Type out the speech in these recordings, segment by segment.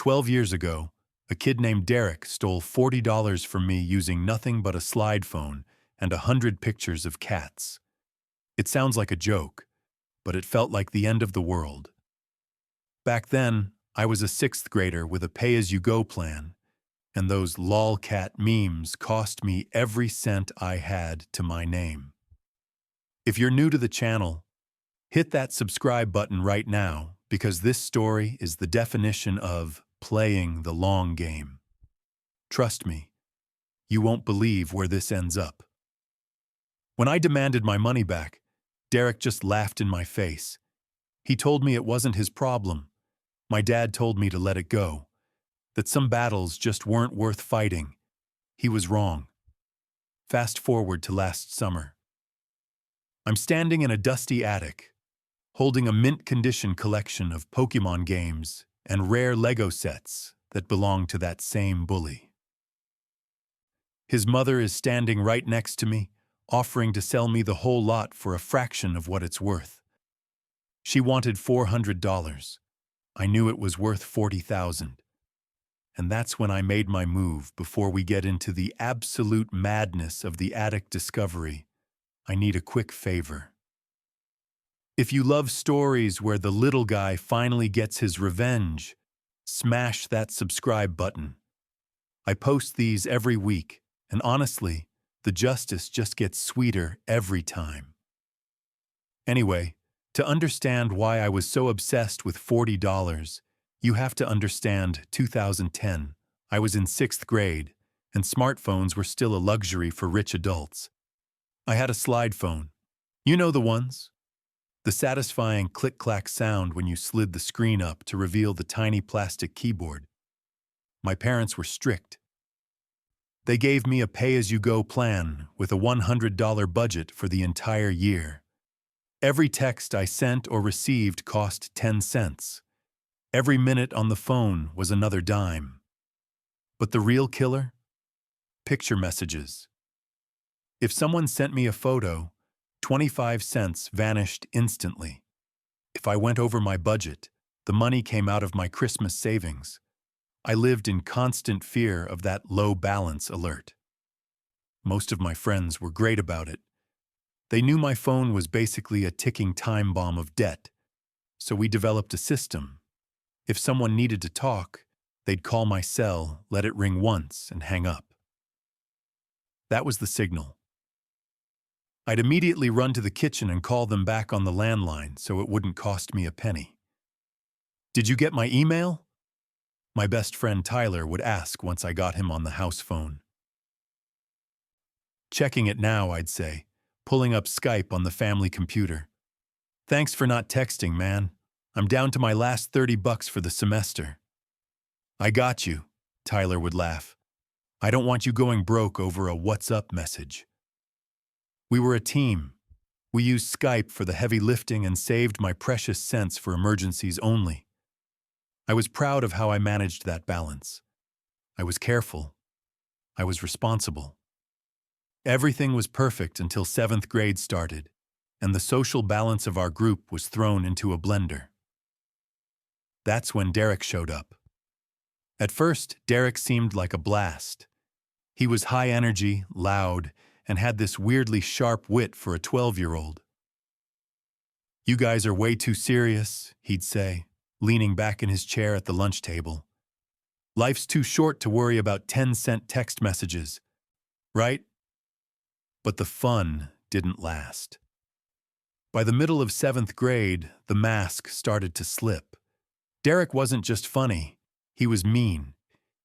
12 years ago, a kid named Derek stole $40 from me using nothing but a slide phone and 100 pictures of cats. It sounds like a joke, but it felt like the end of the world. Back then, I was a sixth grader with a pay-as-you-go plan, and those Lolcat memes cost me every cent I had to my name. If you're new to the channel, hit that subscribe button right now because this story is the definition of playing the long game. Trust me, you won't believe where this ends up. When I demanded my money back, Derek just laughed in my face. He told me it wasn't his problem. My dad told me to let it go, that some battles just weren't worth fighting. He was wrong. Fast forward to last summer. I'm standing in a dusty attic, holding a mint-condition collection of Pokemon games and rare Lego sets that belong to that same bully. His mother is standing right next to me, offering to sell me the whole lot for a fraction of what it's worth. She wanted $400. I knew it was worth $40,000. And that's when I made my move. Before we get into the absolute madness of the attic discovery, I need a quick favor. If you love stories where the little guy finally gets his revenge, smash that subscribe button. I post these every week, and honestly, the justice just gets sweeter every time. Anyway, to understand why I was so obsessed with $40, you have to understand 2010. I was in sixth grade, and smartphones were still a luxury for rich adults. I had a slide phone. You know the ones? The satisfying click-clack sound when you slid the screen up to reveal the tiny plastic keyboard. My parents were strict. They gave me a pay-as-you-go plan with a $100 budget for the entire year. Every text I sent or received cost 10 cents. Every minute on the phone was another dime. But the real killer? Picture messages. If someone sent me a photo, 25 cents vanished instantly. If I went over my budget, the money came out of my Christmas savings. I lived in constant fear of that low balance alert. Most of my friends were great about it. They knew my phone was basically a ticking time bomb of debt, so we developed a system. If someone needed to talk, they'd call my cell, let it ring once, and hang up. That was the signal. I'd immediately run to the kitchen and call them back on the landline so it wouldn't cost me a penny. "Did you get my email?" My best friend Tyler would ask once I got him on the house phone. "Checking it now," I'd say, pulling up Skype on the family computer. "Thanks for not texting, man. I'm down to my last $30 for the semester." "I got you," Tyler would laugh. "I don't want you going broke over a "what's up" message." We were a team. We used Skype for the heavy lifting and saved my precious cents for emergencies only. I was proud of how I managed that balance. I was careful. I was responsible. Everything was perfect until 7th grade started, and the social balance of our group was thrown into a blender. That's when Derek showed up. At first, Derek seemed like a blast. He was high energy, loud, and had this weirdly sharp wit for a 12-year-old. "You guys are way too serious," he'd say, leaning back in his chair at the lunch table. "Life's too short to worry about 10-cent text messages, right?" But the fun didn't last. By the middle of 7th grade, the mask started to slip. Derek wasn't just funny, he was mean.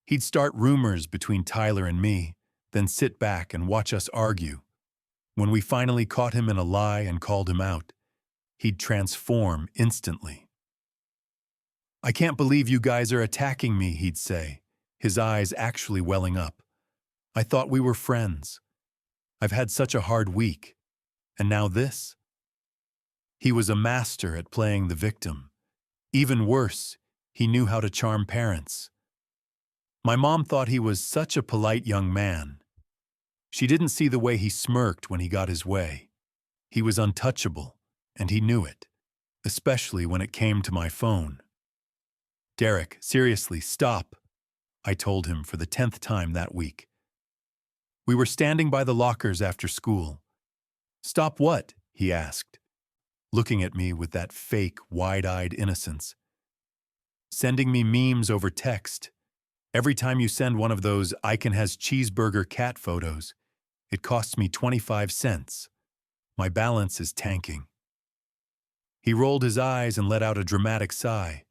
He'd start rumors between Tyler and me, then sit back and watch us argue. When we finally caught him in a lie and called him out, he'd transform instantly. "I can't believe you guys are attacking me," he'd say, his eyes actually welling up. "I thought we were friends. I've had such a hard week. And now this?" He was a master at playing the victim. Even worse, he knew how to charm parents. My mom thought he was such a polite young man. She didn't see the way he smirked when he got his way. He was untouchable, and he knew it, especially when it came to my phone. Derek, seriously, stop, I told him for the 10th time that week. We were standing by the lockers after school. Stop what? He asked, looking at me with that fake, wide-eyed innocence. Sending me memes over text. Every time you send one of those Icon has cheeseburger cat photos, it costs me 25 cents. My balance is tanking. He rolled his eyes and let out a dramatic sigh.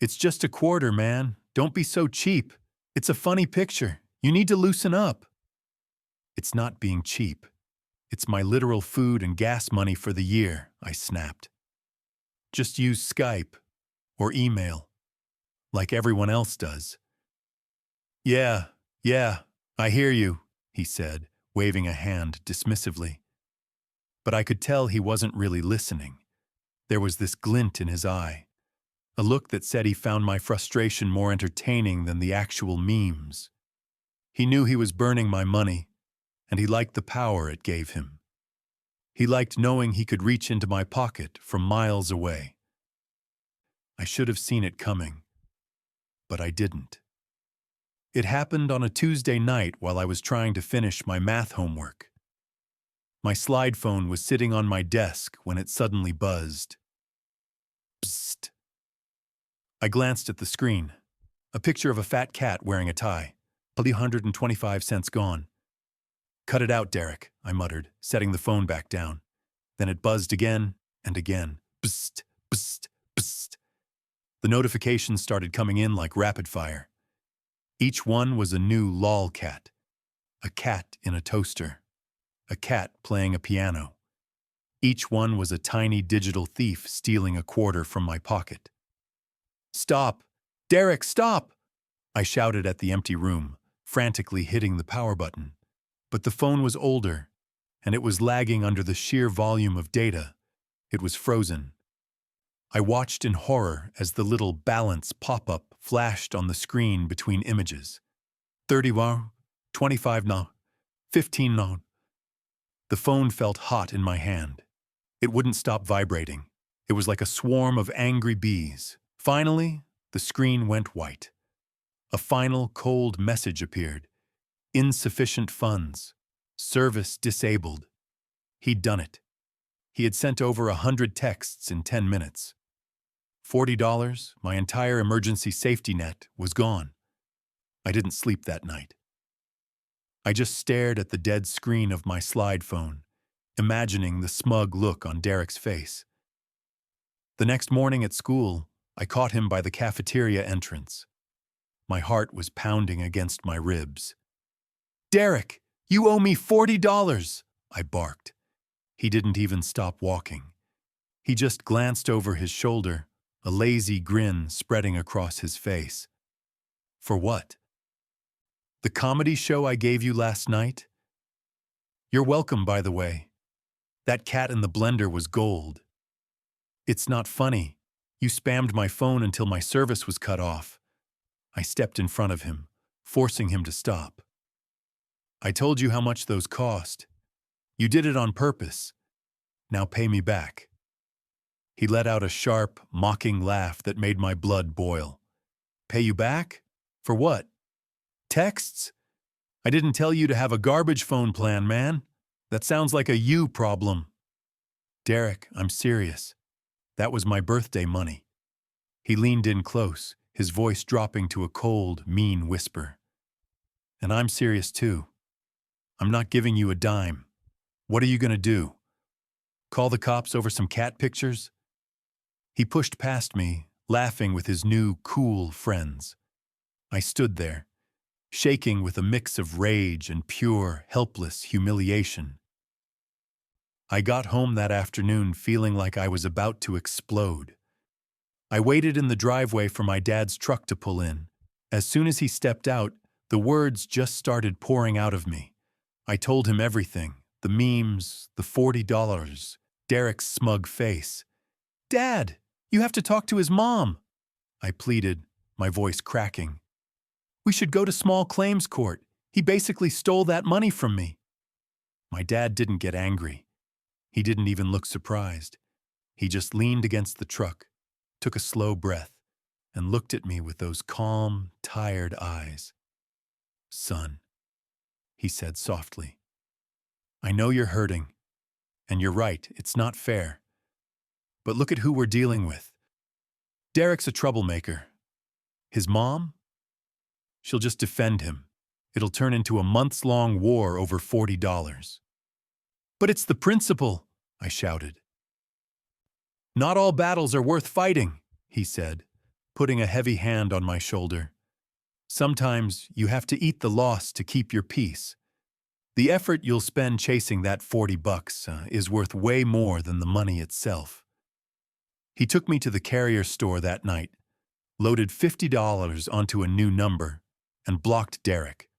It's just a quarter, man. Don't be so cheap. It's a funny picture. You need to loosen up. It's not being cheap. It's my literal food and gas money for the year, I snapped. Just use Skype or email, like everyone else does. Yeah, I hear you, he said, waving a hand dismissively. But I could tell he wasn't really listening. There was this glint in his eye, a look that said he found my frustration more entertaining than the actual memes. He knew he was burning my money, and he liked the power it gave him. He liked knowing he could reach into my pocket from miles away. I should have seen it coming, but I didn't. It happened on a Tuesday night while I was trying to finish my math homework. My slide phone was sitting on my desk when it suddenly buzzed. Psst. I glanced at the screen. A picture of a fat cat wearing a tie. 125 cents gone. Cut it out, Derek, I muttered, setting the phone back down. Then it buzzed again and again. Psst, psst, psst. The notifications started coming in like rapid fire. Each one was a new Lolcat. A cat in a toaster. A cat playing a piano. Each one was a tiny digital thief stealing a quarter from my pocket. Stop! Derek, stop! I shouted at the empty room, frantically hitting the power button. But the phone was older, and it was lagging under the sheer volume of data. It was frozen. I watched in horror as the little balance pop-up flashed on the screen between images. 30 now, 25 now, 15 now. The phone felt hot in my hand. It wouldn't stop vibrating. It was like a swarm of angry bees. Finally, the screen went white. A final cold message appeared. Insufficient funds. Service disabled. He'd done it. He had sent over 100 texts in 10 minutes. $40, my entire emergency safety net, was gone. I didn't sleep that night. I just stared at the dead screen of my slide phone, imagining the smug look on Derek's face. The next morning at school, I caught him by the cafeteria entrance. My heart was pounding against my ribs. Derek, you owe me $40, I barked. He didn't even stop walking. He just glanced over his shoulder, a lazy grin spreading across his face. For what? The comedy show I gave you last night? You're welcome, by the way. That cat in the blender was gold. It's not funny. You spammed my phone until my service was cut off. I stepped in front of him, forcing him to stop. I told you how much those cost. You did it on purpose. Now pay me back. He let out a sharp, mocking laugh that made my blood boil. Pay you back? For what? Texts? I didn't tell you to have a garbage phone plan, man. That sounds like a you problem. Derek, I'm serious. That was my birthday money. He leaned in close, his voice dropping to a cold, mean whisper. And I'm serious too. I'm not giving you a dime. What are you going to do? Call the cops over some cat pictures? He pushed past me, laughing with his new, cool friends. I stood there, shaking with a mix of rage and pure, helpless humiliation. I got home that afternoon feeling like I was about to explode. I waited in the driveway for my dad's truck to pull in. As soon as he stepped out, the words just started pouring out of me. I told him everything, the memes, the $40, Derek's smug face. Dad, you have to talk to his mom, I pleaded, my voice cracking. We should go to small claims court. He basically stole that money from me. My dad didn't get angry. He didn't even look surprised. He just leaned against the truck, took a slow breath, and looked at me with those calm, tired eyes. "Son," he said softly, "I know you're hurting, and you're right, it's not fair. But look at who we're dealing with. Derek's a troublemaker. His mom? She'll just defend him. It'll turn into a months-long war over $40. But it's the principle," I shouted. "Not all battles are worth fighting," he said, putting a heavy hand on my shoulder. "Sometimes you have to eat the loss to keep your peace. The effort you'll spend chasing that $40 is worth way more than the money itself." He took me to the carrier store that night, loaded $50 onto a new number, and blocked Derek.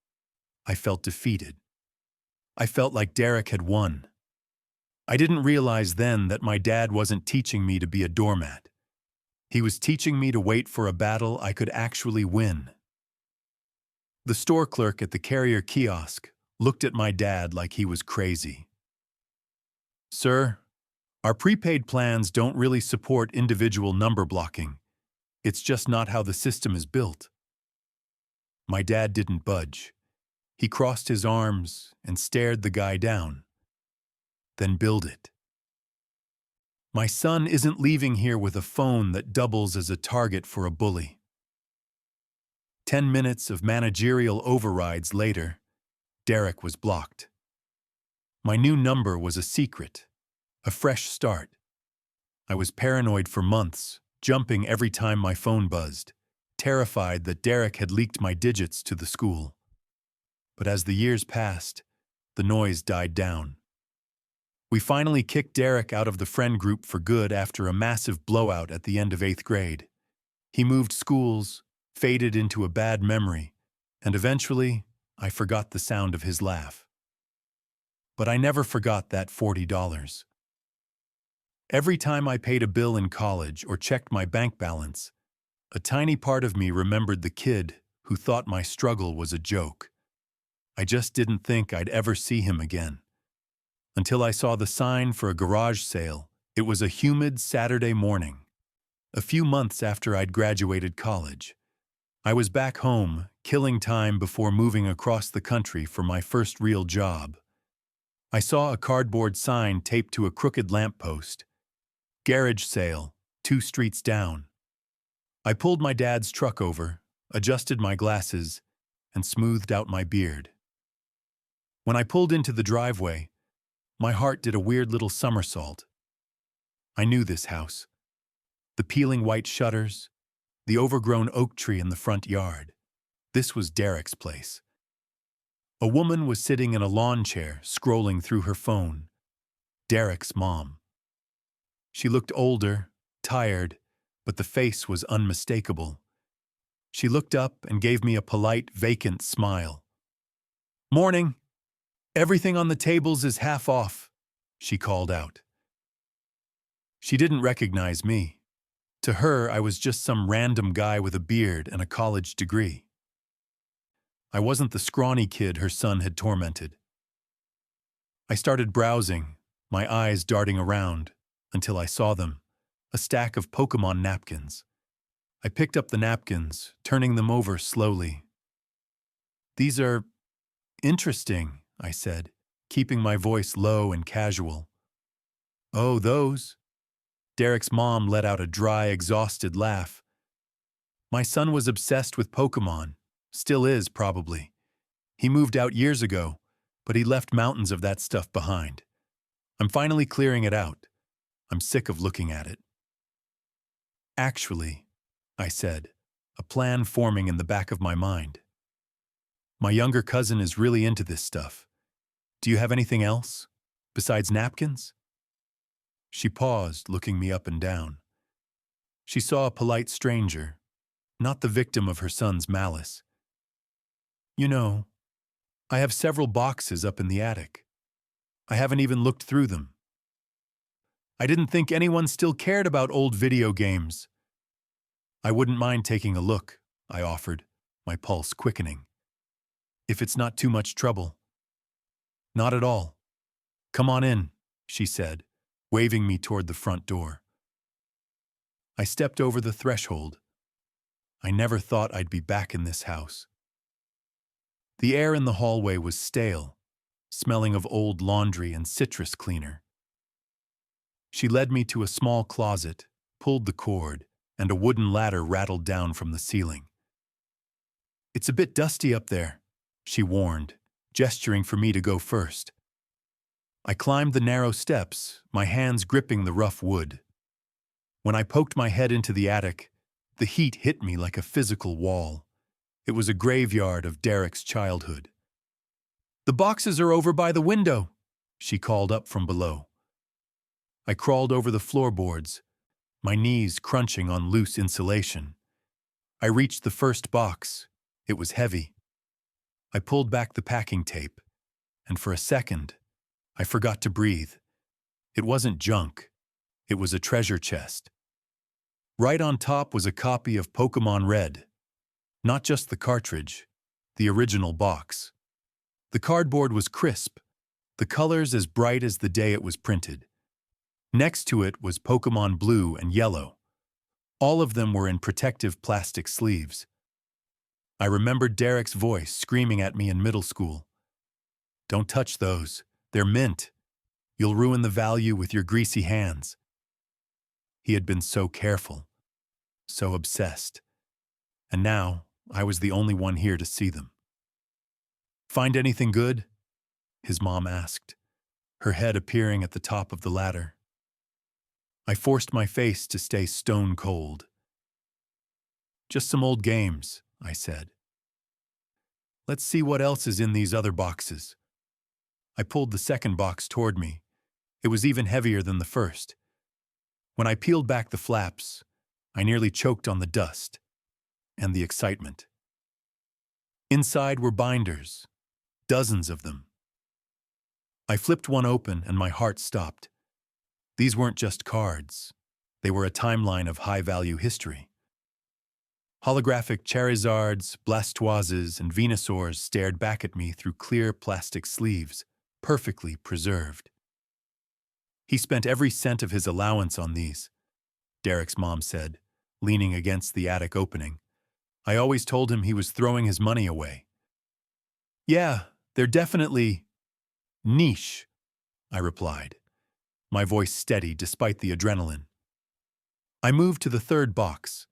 I felt defeated. I felt like Derek had won. I didn't realize then that my dad wasn't teaching me to be a doormat. He was teaching me to wait for a battle I could actually win. The store clerk at the carrier kiosk looked at my dad like he was crazy. "Sir, our prepaid plans don't really support individual number blocking. It's just not how the system is built." My dad didn't budge. He crossed his arms and stared the guy down. "Then build it. My son isn't leaving here with a phone that doubles as a target for a bully." 10 minutes of managerial overrides later, Derek was blocked. My new number was a secret, a fresh start. I was paranoid for months, jumping every time my phone buzzed, terrified that Derek had leaked my digits to the school. But as the years passed, the noise died down. We finally kicked Derek out of the friend group for good after a massive blowout at the end of 8th grade. He moved schools, faded into a bad memory, and eventually, I forgot the sound of his laugh. But I never forgot that $40. Every time I paid a bill in college or checked my bank balance, a tiny part of me remembered the kid who thought my struggle was a joke. I just didn't think I'd ever see him again. Until I saw the sign for a garage sale. It was a humid Saturday morning, a few months after I'd graduated college. I was back home, killing time before moving across the country for my first real job. I saw a cardboard sign taped to a crooked lamppost. "Garage sale, 2 streets down." I pulled my dad's truck over, adjusted my glasses, and smoothed out my beard. When I pulled into the driveway, my heart did a weird little somersault. I knew this house. The peeling white shutters, the overgrown oak tree in the front yard. This was Derek's place. A woman was sitting in a lawn chair, scrolling through her phone. Derek's mom. She looked older, tired, but the face was unmistakable. She looked up and gave me a polite, vacant smile. "Morning. Everything on the tables is half off," she called out. She didn't recognize me. To her, I was just some random guy with a beard and a college degree. I wasn't the scrawny kid her son had tormented. I started browsing, my eyes darting around, until I saw them, a stack of Pokémon napkins. I picked up the napkins, turning them over slowly. "These are interesting," I said, keeping my voice low and casual. "Oh, those?" Derek's mom let out a dry, exhausted laugh. "My son was obsessed with Pokémon. Still is, probably. He moved out years ago, but he left mountains of that stuff behind. I'm finally clearing it out. I'm sick of looking at it." "Actually," I said, a plan forming in the back of my mind. "My younger cousin is really into this stuff. Do you have anything else, besides napkins?" She paused, looking me up and down. She saw a polite stranger, not the victim of her son's malice. "You know, I have several boxes up in the attic. I haven't even looked through them. I didn't think anyone still cared about old video games." "I wouldn't mind taking a look," I offered, my pulse quickening. "If it's not too much trouble." "Not at all. Come on in," she said, waving me toward the front door. I stepped over the threshold. I never thought I'd be back in this house. The air in the hallway was stale, smelling of old laundry and citrus cleaner. She led me to a small closet, pulled the cord, and a wooden ladder rattled down from the ceiling. "It's a bit dusty up there," she warned, gesturing for me to go first. I climbed the narrow steps, my hands gripping the rough wood. When I poked my head into the attic, the heat hit me like a physical wall. It was a graveyard of Derek's childhood. "The boxes are over by the window," she called up from below. I crawled over the floorboards, my knees crunching on loose insulation. I reached the first box. It was heavy. I pulled back the packing tape, and for a second, I forgot to breathe. It wasn't junk. It was a treasure chest. Right on top was a copy of Pokémon Red. Not just the cartridge, the original box. The cardboard was crisp, the colors as bright as the day it was printed. Next to it was Pokémon Blue and Yellow. All of them were in protective plastic sleeves. I remembered Derek's voice screaming at me in middle school. "Don't touch those. They're mint. You'll ruin the value with your greasy hands." He had been so careful, so obsessed. And now, I was the only one here to see them. "Find anything good?" his mom asked, her head appearing at the top of the ladder. I forced my face to stay stone cold. "Just some old games," I said. "Let's see what else is in these other boxes." I pulled the second box toward me. It was even heavier than the first. When I peeled back the flaps, I nearly choked on the dust and the excitement. Inside were binders, dozens of them. I flipped one open and my heart stopped. These weren't just cards. They were a timeline of high-value history. Holographic Charizards, Blastoises, and Venusaurs stared back at me through clear plastic sleeves, perfectly preserved. "He spent every cent of his allowance on these," Derek's mom said, leaning against the attic opening. "I always told him he was throwing his money away." "Yeah, they're definitely niche," I replied, my voice steady despite the adrenaline. I moved to the third box.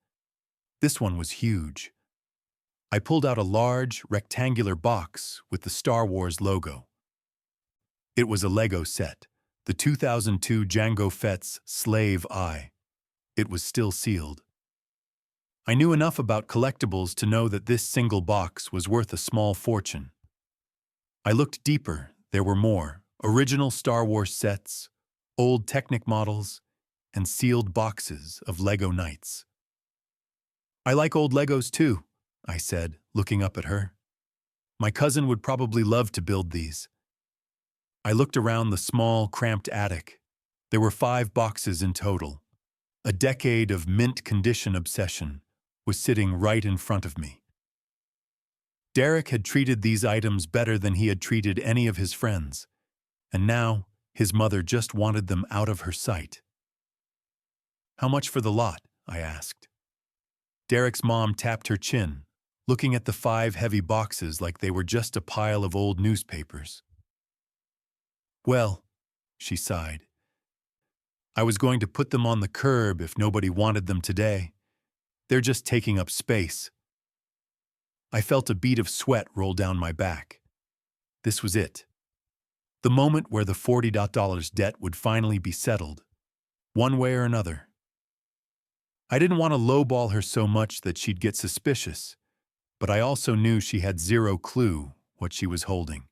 This one was huge. I pulled out a large, rectangular box with the Star Wars logo. It was a Lego set, the 2002 Jango Fett's Slave Eye. It was still sealed. I knew enough about collectibles to know that this single box was worth a small fortune. I looked deeper. There were more: original Star Wars sets, old Technic models, and sealed boxes of Lego Knights. "I like old Legos too," I said, looking up at her. "My cousin would probably love to build these." I looked around the small, cramped attic. There were 5 boxes in total. A decade of mint-condition obsession was sitting right in front of me. Derek had treated these items better than he had treated any of his friends, and now his mother just wanted them out of her sight. "How much for the lot?" I asked. Derek's mom tapped her chin, looking at the 5 heavy boxes like they were just a pile of old newspapers. "Well," she sighed, "I was going to put them on the curb if nobody wanted them today. They're just taking up space." I felt a bead of sweat roll down my back. This was it. The moment where the $40 debt would finally be settled, one way or another. I didn't want to lowball her so much that she'd get suspicious, but I also knew she had zero clue what she was holding.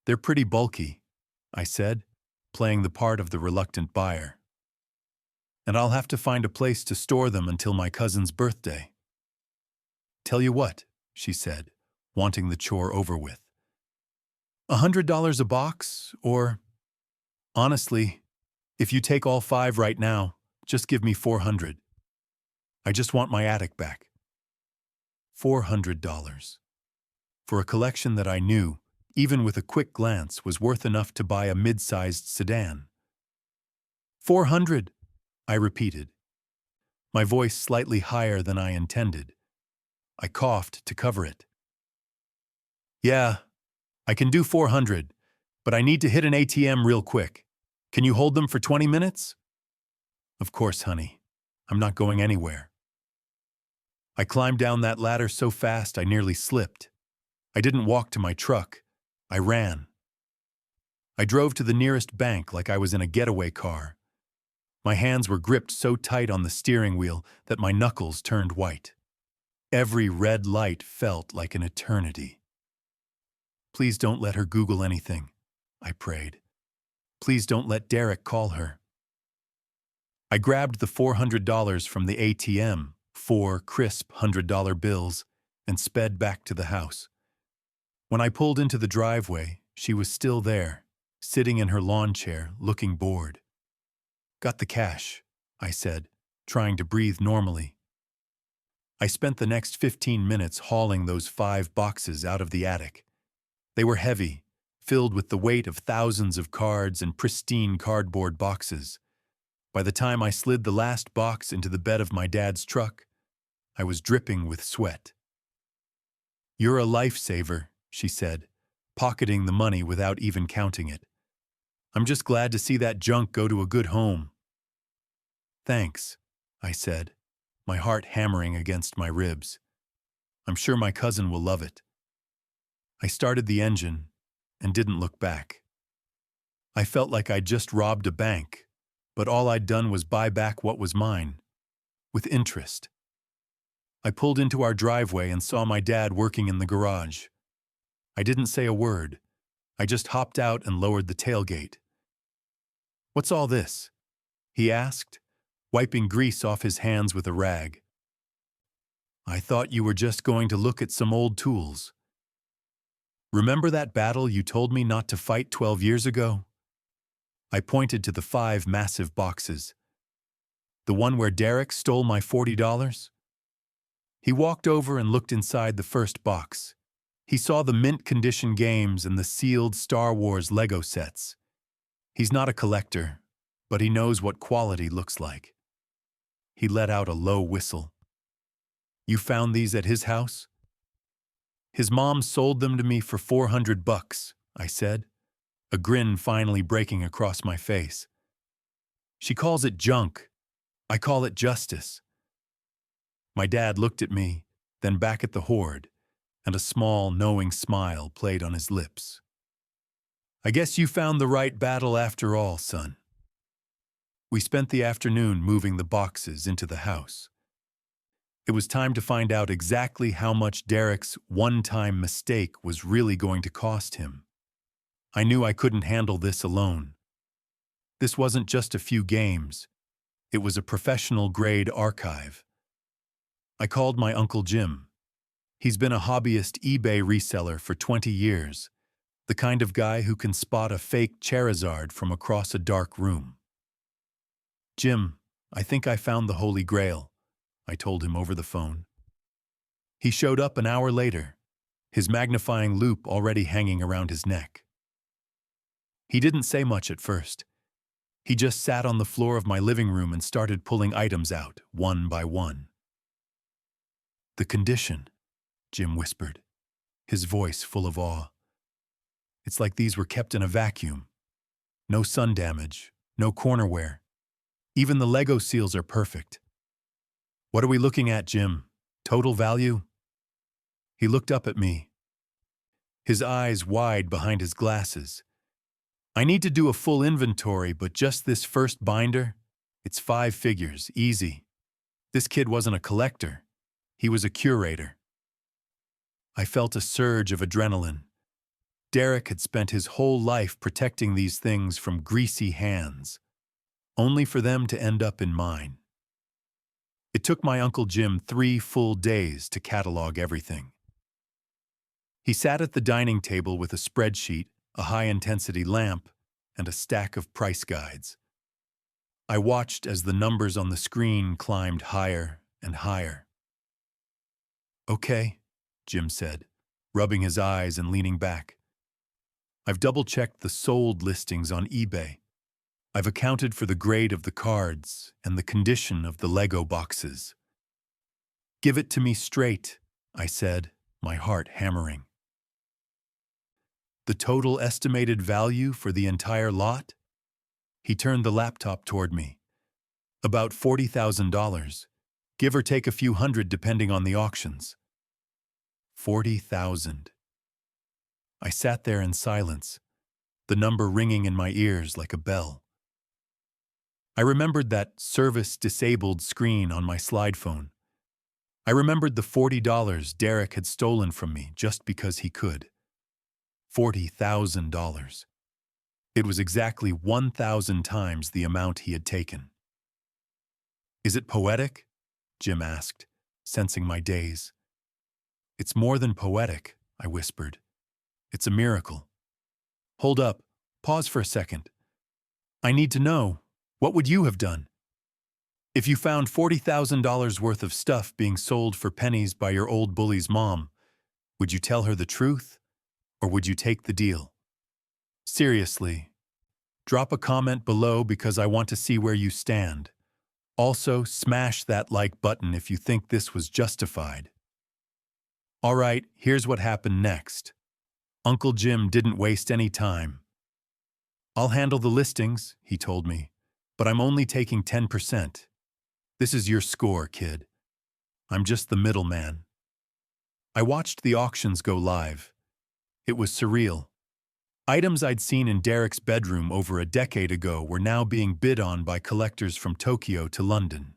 "They're pretty bulky," I said, playing the part of the reluctant buyer. "And I'll have to find a place to store them until my cousin's birthday." "Tell you what," she said, wanting the chore over with. $100 a box, or, honestly, if you take all 5 right now, just give me $400. I just want my attic back." $400. For a collection that I knew, even with a quick glance, was worth enough to buy a mid-sized sedan. "400, I repeated. my voice slightly higher than I intended. I coughed to cover it. Yeah, I can do 400, but I need to hit an ATM real quick. Can you hold them for 20 minutes? Of course, honey. I'm not going anywhere. I climbed down that ladder so fast I nearly slipped. I didn't walk to my truck. I ran. I drove to the nearest bank like I was in a getaway car. My hands were gripped so tight on the steering wheel that my knuckles turned white. Every red light felt like an eternity. Please don't let her Google anything, I prayed. Please don't let Derek call her. I grabbed the $400 from the ATM, 4 crisp $100 bills, and sped back to the house. When I pulled into the driveway, she was still there, sitting in her lawn chair, looking bored. Got the cash, I said, trying to breathe normally. I spent the next 15 minutes hauling those 5 boxes out of the attic. They were heavy, filled with the weight of thousands of cards and pristine cardboard boxes. By the time I slid the last box into the bed of my dad's truck, I was dripping with sweat. "You're a lifesaver," she said, pocketing the money without even counting it. "I'm just glad to see that junk go to a good home." "Thanks," I said, my heart hammering against my ribs. "I'm sure my cousin will love it." I started the engine and didn't look back. I felt like I'd just robbed a bank, but all I'd done was buy back what was mine, with interest. I pulled into our driveway and saw my dad working in the garage. I didn't say a word. I just hopped out and lowered the tailgate. "What's all this?" he asked, wiping grease off his hands with a rag. "I thought you were just going to look at some old tools. Remember that battle you told me not to fight 12 years ago?" I pointed to the 5 massive boxes. "The one where Derek stole my $40? He walked over and looked inside the first box. He saw the mint-condition games and the sealed Star Wars Lego sets. He's not a collector, but he knows what quality looks like. He let out a low whistle. "You found these at his house?" "His mom sold them to me for $400, I said, a grin finally breaking across my face. "She calls it junk. I call it justice." My dad looked at me, then back at the hoard, and a small, knowing smile played on his lips. "I guess you found the right battle after all, son." We spent the afternoon moving the boxes into the house. It was time to find out exactly how much Derek's one-time mistake was really going to cost him. I knew I couldn't handle this alone. This wasn't just a few games. It was a professional-grade archive. I called my Uncle Jim. He's been a hobbyist eBay reseller for 20 years, the kind of guy who can spot a fake Charizard from across a dark room. "Jim, I think I found the Holy Grail," I told him over the phone. He showed up an hour later, his magnifying loupe already hanging around his neck. He didn't say much at first. He just sat on the floor of my living room and started pulling items out, one by one. "The condition," Jim whispered, his voice full of awe. "It's like these were kept in a vacuum. No sun damage, no corner wear. Even the Lego seals are perfect." "What are we looking at, Jim? Total value?" He looked up at me, his eyes wide behind his glasses. "I need to do a full inventory, but just this first binder, it's 5 figures, easy. This kid wasn't a collector. He was a curator." I felt a surge of adrenaline. Derek had spent his whole life protecting these things from greasy hands, only for them to end up in mine. It took my Uncle Jim 3 full days to catalog everything. He sat at the dining table with a spreadsheet, a high-intensity lamp, and a stack of price guides. I watched as the numbers on the screen climbed higher and higher. "Okay," Jim said, rubbing his eyes and leaning back. "I've double-checked the sold listings on eBay. I've accounted for the grade of the cards and the condition of the Lego boxes. Give it to me straight, I said, my heart hammering. The total estimated value for the entire lot? He turned the laptop toward me. About $40,000, give or take a few hundred depending on the auctions. 40,000. I sat there in silence, the number ringing in my ears like a bell. I remembered that service-disabled screen on my slide phone. I remembered the $40 Derek had stolen from me just because he could. $40,000. It was exactly 1,000 times the amount he had taken. Is it poetic? Jim asked, sensing my daze. It's more than poetic, I whispered. It's a miracle. Hold up, pause for a second. I need to know, what would you have done? If you found $40,000 worth of stuff being sold for pennies by your old bully's mom, would you tell her the truth, or would you take the deal? Seriously, drop a comment below because I want to see where you stand. Also, smash that like button if you think this was justified. All right, here's what happened next. Uncle Jim didn't waste any time. I'll handle the listings, he told me, but I'm only taking 10%. This is your score, kid. I'm just the middleman. I watched the auctions go live. It was surreal. Items I'd seen in Derek's bedroom over a decade ago were now being bid on by collectors from Tokyo to London.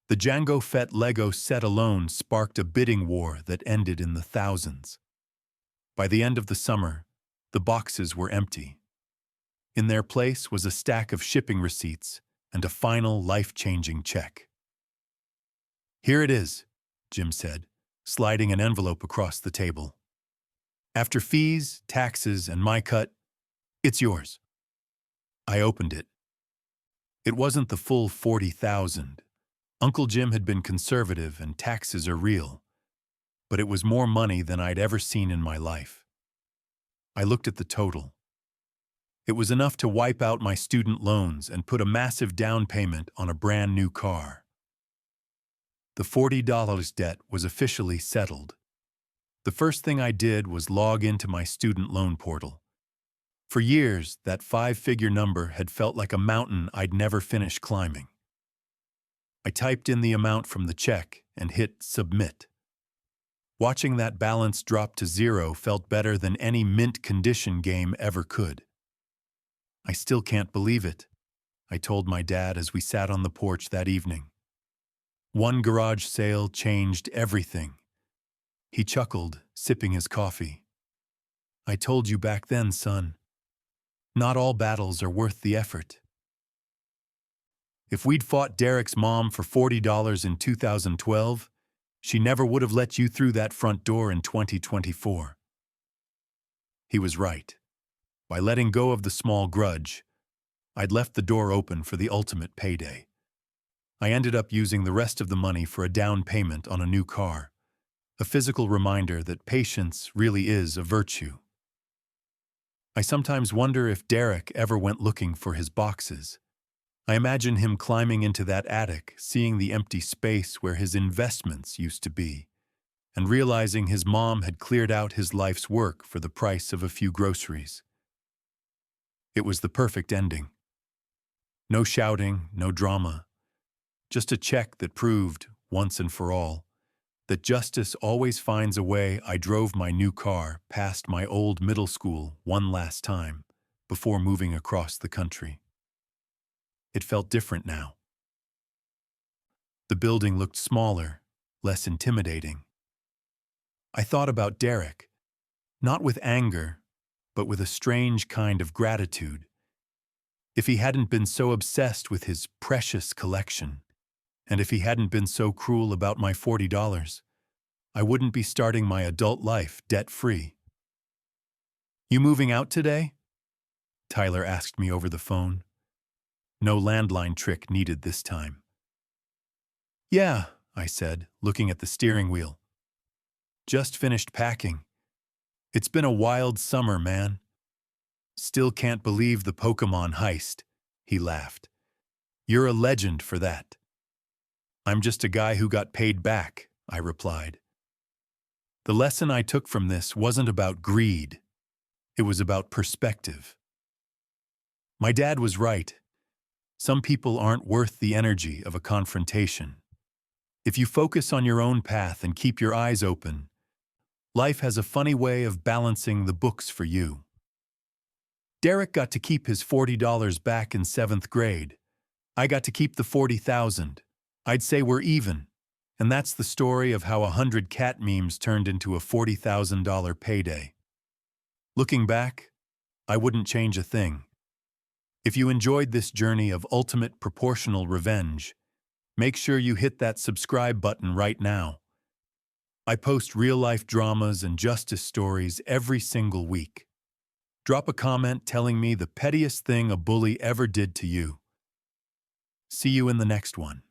The Jango Fett Lego set alone sparked a bidding war that ended in the thousands. By the end of the summer, the boxes were empty. In their place was a stack of shipping receipts and a final life-changing check. Here it is, Jim said, sliding an envelope across the table. After fees, taxes, and my cut, it's yours. I opened it. It wasn't the full 40,000. Uncle Jim had been conservative and taxes are real, but it was more money than I'd ever seen in my life. I looked at the total. It was enough to wipe out my student loans and put a massive down payment on a brand new car. The $40 debt was officially settled. The first thing I did was log into my student loan portal. For years, that 5-figure number had felt like a mountain I'd never finish climbing. I typed in the amount from the check and hit submit. Watching that balance drop to zero felt better than any mint condition game ever could. I still can't believe it, I told my dad as we sat on the porch that evening. One garage sale changed everything. He chuckled, sipping his coffee. I told you back then, son. Not all battles are worth the effort. If we'd fought Derek's mom for $40 in 2012, she never would have let you through that front door in 2024. He was right. By letting go of the small grudge, I'd left the door open for the ultimate payday. I ended up using the rest of the money for a down payment on a new car, a physical reminder that patience really is a virtue. I sometimes wonder if Derek ever went looking for his boxes. I imagine him climbing into that attic, seeing the empty space where his investments used to be, and realizing his mom had cleared out his life's work for the price of a few groceries. It was the perfect ending. No shouting, no drama. Just a check that proved, once and for all, that justice always finds a way. I drove my new car past my old middle school one last time before moving across the country. It felt different now. The building looked smaller, less intimidating. I thought about Derek, not with anger, but with a strange kind of gratitude. If he hadn't been so obsessed with his precious collection, and if he hadn't been so cruel about my $40, I wouldn't be starting my adult life debt-free. You moving out today? Tyler asked me over the phone. No landline trick needed this time. Yeah, I said, looking at the steering wheel. Just finished packing. It's been a wild summer, man. Still can't believe the Pokemon heist, he laughed. You're a legend for that. I'm just a guy who got paid back, I replied. The lesson I took from this wasn't about greed. It was about perspective. My dad was right. Some people aren't worth the energy of a confrontation. If you focus on your own path and keep your eyes open, life has a funny way of balancing the books for you. Derek got to keep his $40 back in 7th grade. I got to keep the $40,000. I'd say we're even. And that's the story of how 100 cat memes turned into a $40,000 payday. Looking back, I wouldn't change a thing. If you enjoyed this journey of ultimate proportional revenge, make sure you hit that subscribe button right now. I post real-life dramas and justice stories every single week. Drop a comment telling me the pettiest thing a bully ever did to you. See you in the next one.